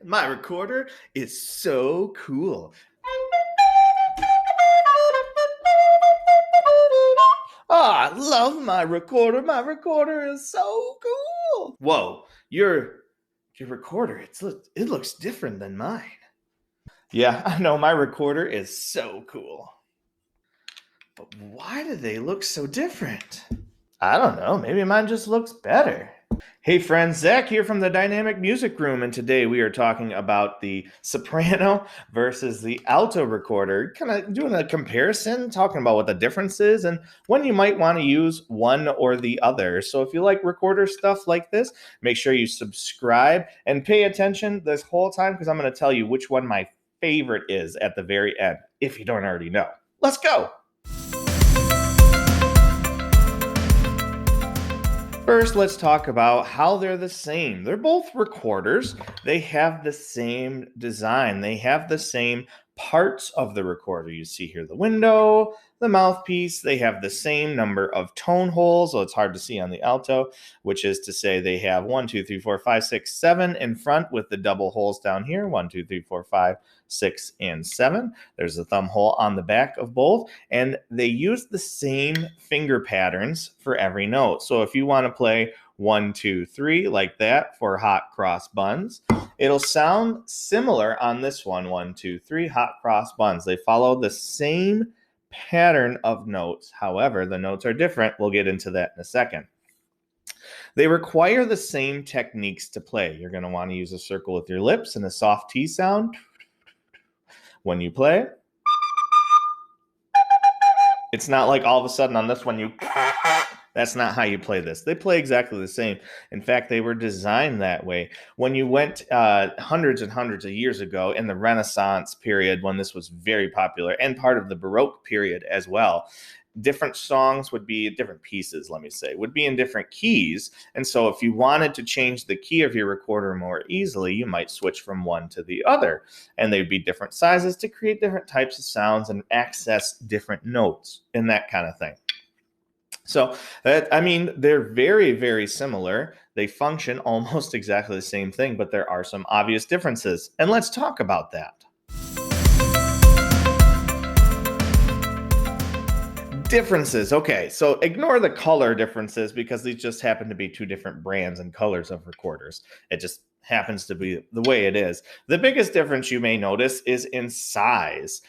My recorder is so cool. Ah, I love my recorder. My recorder is so cool. Whoa, your recorder, it looks different than mine. Yeah, I know my recorder is so cool. But why do they look so different? I don't know. Maybe mine just looks better. Hey friends, Zach here from the Dynamic Music Room, and today we are talking about the soprano versus the alto recorder, kind of doing a comparison, talking about what the difference is and when you might want to use one or the other. So if you like recorder stuff like this, make sure you subscribe and pay attention this whole time because I'm going to tell you which one my favorite is at the very end, if you don't already know. Let's go! First, let's talk about how they're the same. They're both recorders. They have the same design. They have the same parts of the recorder. You see here the window, the mouthpiece. They have the same number of tone holes. So it's hard to see on the alto, which is to say they have 1, 2, 3, 4, 5, 6, 7 in front with the double holes down here. 1, 2, 3, 4, 5, 6, and 7. There's a thumb hole on the back of both, and they use the same finger patterns for every note. So if you want to play 1, 2, 3 like that for hot cross buns, it'll sound similar on this one. 1, 2, 3 hot cross buns. They follow the same pattern of notes. However, the notes are different. We'll get into that in a second. They require the same techniques to play. You're going to want to use a circle with your lips and a soft T sound when you play. It's not like all of a sudden on this one you... That's not how you play this. They play exactly the same. In fact, they were designed that way. When you went hundreds and hundreds of years ago in the Renaissance period, when this was very popular, and part of the Baroque period as well, different songs would be different pieces, let me say, would be in different keys. And so if you wanted to change the key of your recorder more easily, you might switch from one to the other. And they'd be different sizes to create different types of sounds and access different notes and that kind of thing. So, they're very, very similar. They function almost exactly the same thing, but there are some obvious differences. And let's talk about that. Differences. Okay, so ignore the color differences because these just happen to be two different brands and colors of recorders. It just happens to be the way it is. The biggest difference you may notice is in size.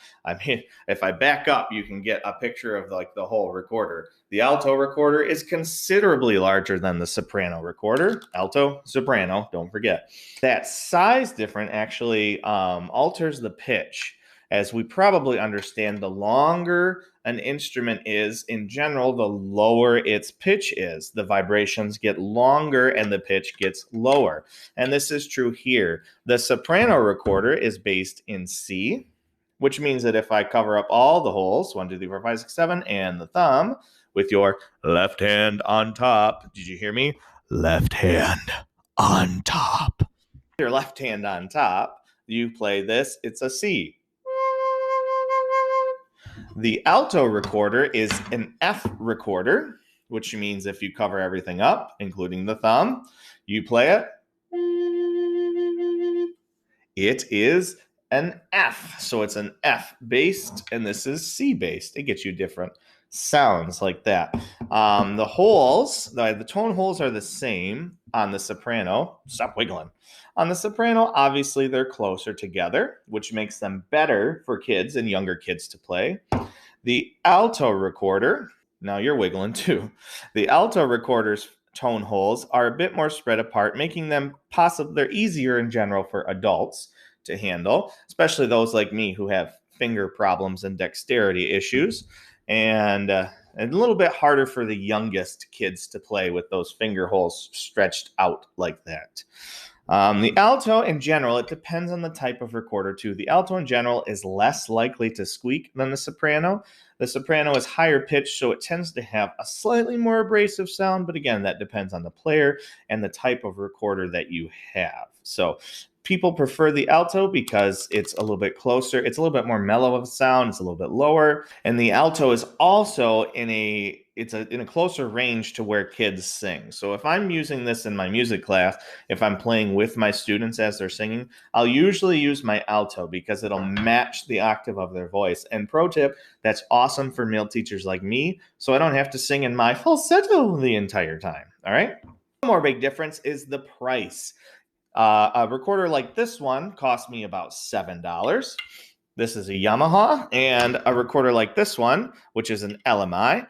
If I back up, you can get a picture of like the whole recorder. The alto recorder is considerably larger than the soprano recorder. Alto, soprano, don't forget. That size difference actually alters the pitch. As we probably understand, the longer an instrument is in general, the lower its pitch is. The vibrations get longer and the pitch gets lower. And this is true here. The soprano recorder is based in C, which means that if I cover up all the holes, 1, 2, 3, 4, 5, 6, 7, and the thumb with your left hand on top, did you hear me? Left hand on top. Your left hand on top, you play this, it's a C. The alto recorder is an F recorder, which means if you cover everything up, including the thumb, you play it. It is an F. So it's an F based, and this is C based. It gets you different sounds like that. The holes, the tone holes are the same on the soprano. Stop wiggling. On the soprano, obviously they're closer together, which makes them better for kids and younger kids to play. The alto recorder, now you're wiggling too. The alto recorder's tone holes are a bit more spread apart, making them they're easier in general for adults to handle, especially those like me who have finger problems and dexterity issues, and a little bit harder for the youngest kids to play with those finger holes stretched out like that. The alto in general, it depends on the type of recorder too. The alto in general is less likely to squeak than the soprano. The soprano is higher pitched, so it tends to have a slightly more abrasive sound, but again, that depends on the player and the type of recorder that you have. So people prefer the alto because it's a little bit closer. It's a little bit more mellow of a sound. It's a little bit lower. And the alto is also in a it's in a closer range to where kids sing. So if I'm using this in my music class, if I'm playing with my students as they're singing, I'll usually use my alto because it'll match the octave of their voice. And pro tip, that's awesome for male teachers like me, so I don't have to sing in my falsetto the entire time. All right. One more big difference is the price. A recorder like this one cost me about $7. This is a Yamaha, and a recorder like this one, which is an LMI,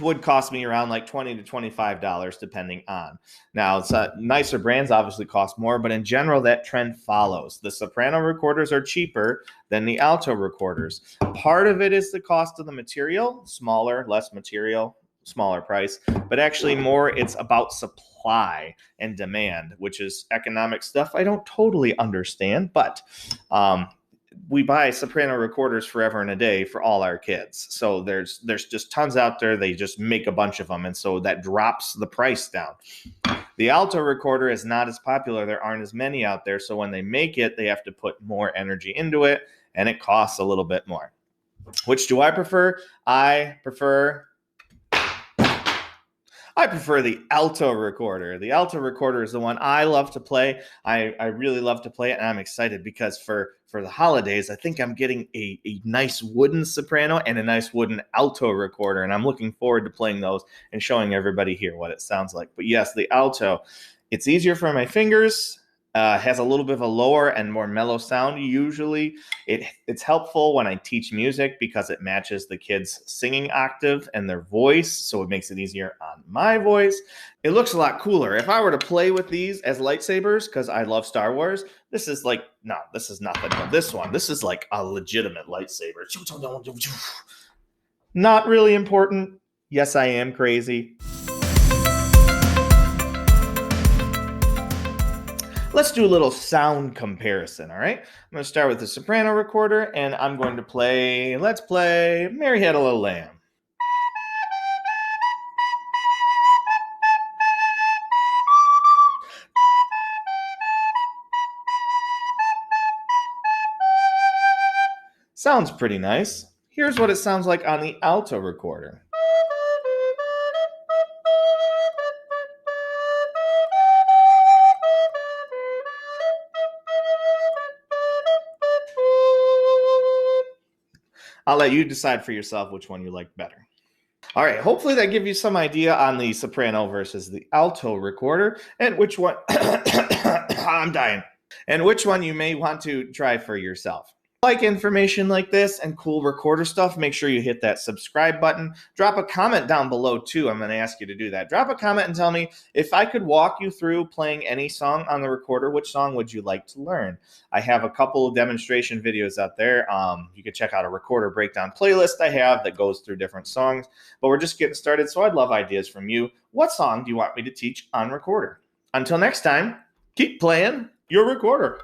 would cost me around like $20 to $25 depending on. Now, it's nicer brands obviously cost more, but in general, that trend follows. The Soprano recorders are cheaper than the Alto recorders. Part of it is the cost of the material, smaller, less material, smaller price, but actually more it's about supply and demand, which is economic stuff I don't totally understand, but we buy Soprano recorders forever and a day for all our kids. So there's just tons out there. They just make a bunch of them, and so that drops the price down. The Alto recorder is not as popular. There aren't as many out there, so when they make it, they have to put more energy into it, and it costs a little bit more. Which do I prefer? I prefer the Alto recorder. The Alto recorder is the one I love to play. I really love to play it, and I'm excited because for the holidays, I think I'm getting a nice wooden soprano and a nice wooden alto recorder, and I'm looking forward to playing those and showing everybody here what it sounds like. But yes, the Alto, it's easier for my fingers. Has a little bit of a lower and more mellow sound. Usually it's helpful when I teach music because it matches the kids' singing octave and their voice, so it makes it easier on my voice. It looks a lot cooler. If I were to play with these as lightsabers, because I love Star Wars, this is like, no, this is nothing. But this is like a legitimate lightsaber. Not really important. Yes, I am crazy. Let's do a little sound comparison, all right? I'm going to start with the soprano recorder, and I'm going to play, let's play Mary Had a Little Lamb. Sounds pretty nice. Here's what it sounds like on the alto recorder. I'll let you decide for yourself which one you like better. All right, hopefully that gives you some idea on the soprano versus the alto recorder and which one I'm dying. And which one you may want to try for yourself. Like information like this and cool recorder stuff, make sure you hit that subscribe button. Drop a comment down below too. I'm going to ask you to do that. Drop a comment and tell me if I could walk you through playing any song on the recorder, which song would you like to learn? I have a couple of demonstration videos out there. You can check out a recorder breakdown playlist I have that goes through different songs, but we're just getting started, so I'd love ideas from you. What song do you want me to teach on recorder? Until next time, keep playing your recorder.